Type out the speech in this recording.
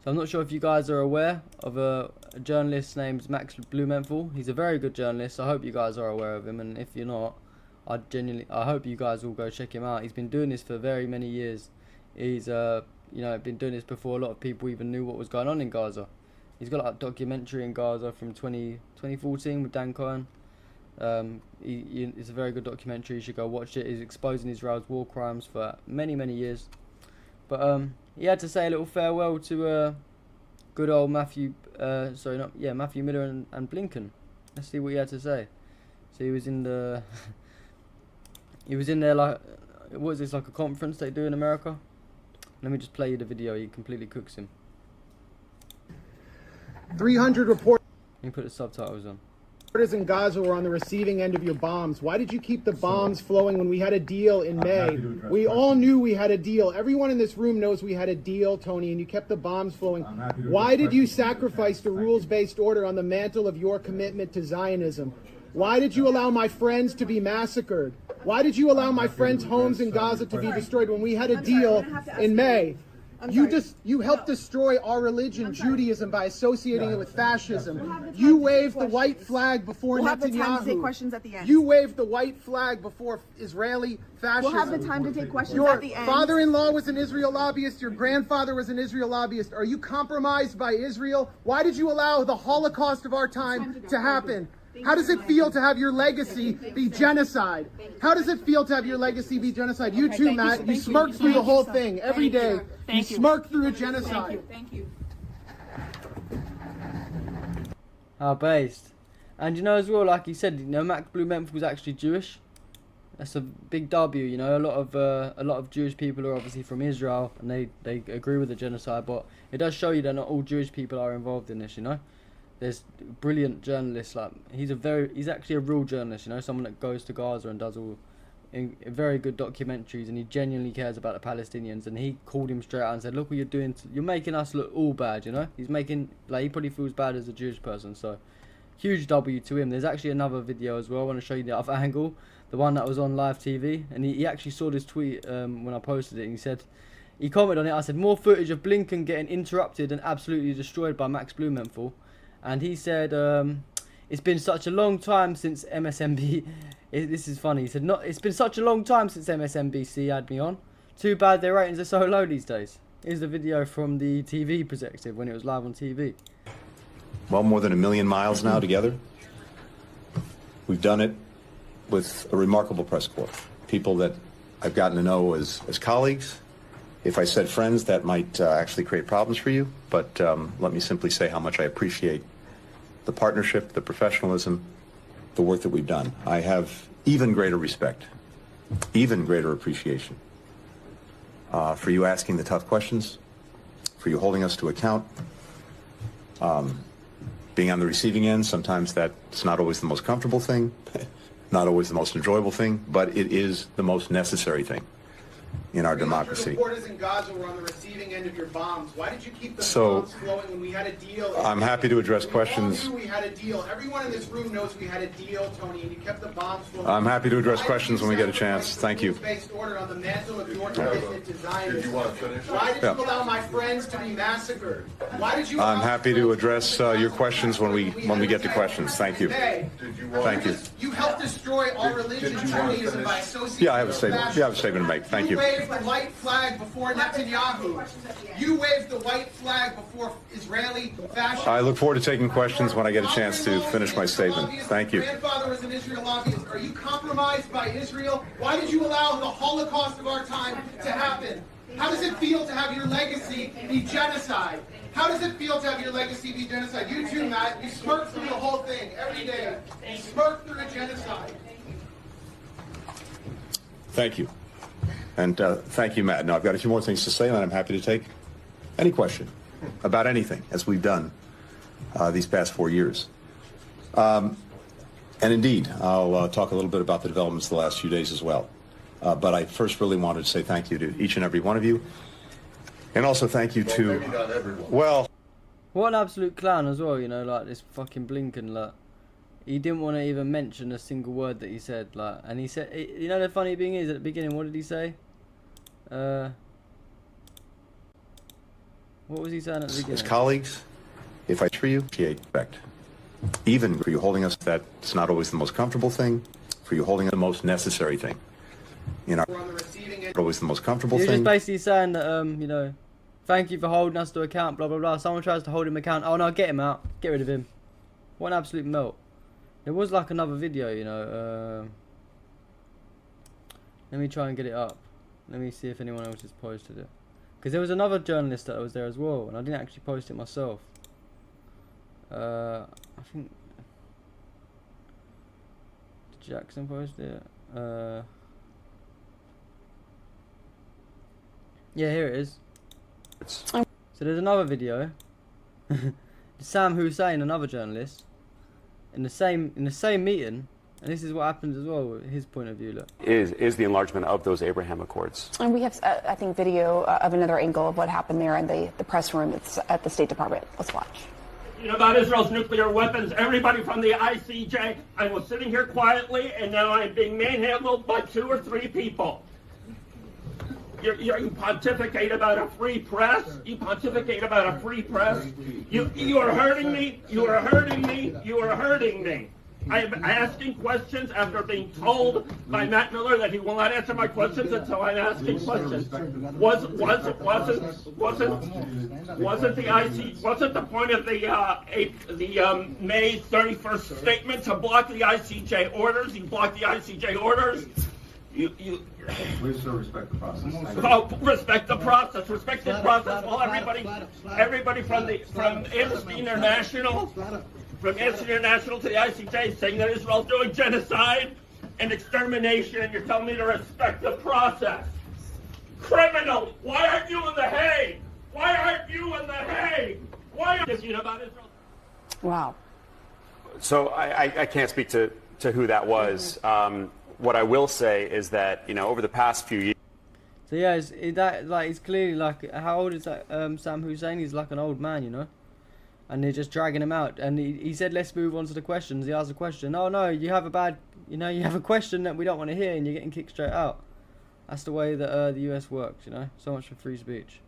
So I'm not sure if you guys are aware of a journalist named Max Blumenthal. He's a very good journalist. I hope you guys are aware of him, and if you're not, I hope you guys will go check him out. He's been doing this for very many years. He's been doing this before a lot of people even knew what was going on in Gaza. He's got like a documentary in Gaza from 2014 with Dan Cohen. It's a very good documentary. You should go watch it. He's exposing Israel's war crimes for many years. But he had to say a little farewell to good old Matthew Miller and Blinken. Let's see what he had to say. So he was in the he was in there like, what is this, like a conference they do in America? Let me just play you the video. He completely cooks him. 300 reporters. Let me put the subtitles on. Reporters in Gaza were on the receiving end of your bombs. Why did you keep the bombs flowing when we had a deal in May? We all knew we had a deal. Everyone in this room knows we had a deal, Tony, and you kept the bombs flowing. Why did you sacrifice the rules-based order on the mantle of your commitment to Zionism? Why did you allow my friends to be massacred? Why did you allow my friends' homes in Gaza to be destroyed when we had a deal in May? You helped destroy our religion, Judaism, by associating it with fascism. You waved the white flag before Netanyahu. We'll have the time to take questions at the end. You waved the white flag before Israeli fascism. We'll have the time to take questions Your at the end. Your father-in-law was an Israel lobbyist. Your grandfather was an Israel lobbyist. Are you compromised by Israel? Why did you allow the Holocaust of our time to happen? How does it feel to have your legacy be genocide? How does it feel to have your legacy be genocide? You too, Matt. You smirk through the whole thing every day. You smirk through a genocide. Thank you. How based. And you know as well, like he said, Max Blumenthal was actually Jewish. That's a big W. A lot of Jewish people are obviously from Israel, and they agree with the genocide. But it does show you that not all Jewish people are involved in this. There's brilliant journalists, like he's actually a real journalist, someone that goes to Gaza and does very good documentaries, and he genuinely cares about the Palestinians. And he called him straight out and said, look what you're doing, you're making us look all bad. He's making, he probably feels bad as a Jewish person. So huge W to him. There's actually another video as well. I want to show you the other angle, the one that was on live TV, and he actually saw this tweet when I posted it, and he commented on it. I said, more footage of Blinken getting interrupted and absolutely destroyed by Max Blumenthal. And he said, it's been such a long time since MSNBC... This is funny. He said, it's been such a long time since MSNBC had me on. Too bad their ratings are so low these days. Here's the video from the TV perspective when it was live on TV. Well, more than 1 million miles now together. We've done it with a remarkable press corps. People that I've gotten to know as colleagues. If I said friends, that might actually create problems for you. But let me simply say how much I appreciate the partnership, the professionalism, the work that we've done. I have even greater respect, even greater appreciation for you asking the tough questions, for you holding us to account, being on the receiving end. Sometimes that's not always the most comfortable thing, not always the most enjoyable thing, but it is the most necessary thing in our democracy. Reporters in Gaza were on the receiving end of your bombs. Why did you keep the bombs flowing when we had a deal? I'm happy to address questions. We all knew we had a deal. Everyone in this room knows we had a deal, Tony, and you kept the bombs flowing. I'm happy to address questions when we get a chance. Thank you. Order on the mantle of your commitment to Zionism. Why did you allow my friends to be massacred? Why did you? I'm happy to address your questions when we get to questions. Thank you. Thank you. You helped destroy our religion, Judaism, by associating. Yeah, I have a statement. Yeah, I have a statement to make. Thank you. You waved the white flag before Netanyahu. You waved the white flag before Israeli fascism. I look forward to taking questions when I get a chance to finish my statement. Thank you. Your grandfather was an Israel lobbyist. Are you compromised by Israel? Why did you allow the Holocaust of our time to happen? How does it feel to have your legacy be genocide? How does it feel to have your legacy be genocide? You too, Matt. You smirk through the whole thing every day. You smirk through a genocide. Thank you. And thank you, Matt. Now, I've got a few more things to say, and I'm happy to take any question about anything, as we've done these past 4 years. And indeed, I'll talk a little bit about the developments the last few days as well. But I first really wanted to say thank you to each and every one of you. And also thank you to, well... What an absolute clown as well, like this fucking Blinken, he didn't want to even mention a single word that he said, and he said, the funny thing is, at the beginning, what did he say? What was he saying at the beginning? as colleagues, if I treat you, appreciate respect. Even for you holding us, that's not always the most comfortable thing. For you holding the most necessary thing. You know, always the most comfortable He was thing. just basically saying that, you know, thank you for holding us to account, blah, blah, blah. Someone tries to hold him account. Oh, no, get him out. Get rid of him. What an absolute melt. There was like another video, you know. Let me try and get it up. Let me see if anyone else has posted it. Because there was another journalist that was there as well, and I didn't actually post it myself. I think... Did Jackson post it? Yeah, here it is. So there's another video. Sam Hussein, another journalist, in the same meeting, and this is what happens as well. His point of view, look. Is the enlargement of those Abraham Accords. And we have, I think, video of another angle of what happened there in the press room at the State Department. Let's watch. You know about Israel's nuclear weapons, everybody from the ICJ. I was sitting here quietly, and now I'm being manhandled by 2 or 3 people. You pontificate about a free press. You pontificate about a free press. You are hurting me. You are hurting me. You are hurting me. I am asking questions after being told by Matt Miller that he will not answer my questions until I'm asking questions. Wasn't the point of the May 31st statement to block the ICJ orders? You blocked the ICJ orders. We still respect the process. Oh, respect the process. Respect the process. Well, everybody from Amnesty International. From Amnesty International to the ICJ saying that Israel's doing genocide and extermination, and you're telling me to respect the process. Criminal! Why aren't you in The Hague? Why aren't you in The Hague? Why aren't you about Israel? Wow. So I can't speak to who that was. What I will say is that, you know, over the past few years. So yeah, he's clearly like, how old is that Sam Hussein? He's like an old man, you know. And they're just dragging him out. And he said, let's move on to the questions. He asked a question. Oh, no, you have a question that we don't want to hear, and you're getting kicked straight out. That's the way that the US works, you know. So much for free speech.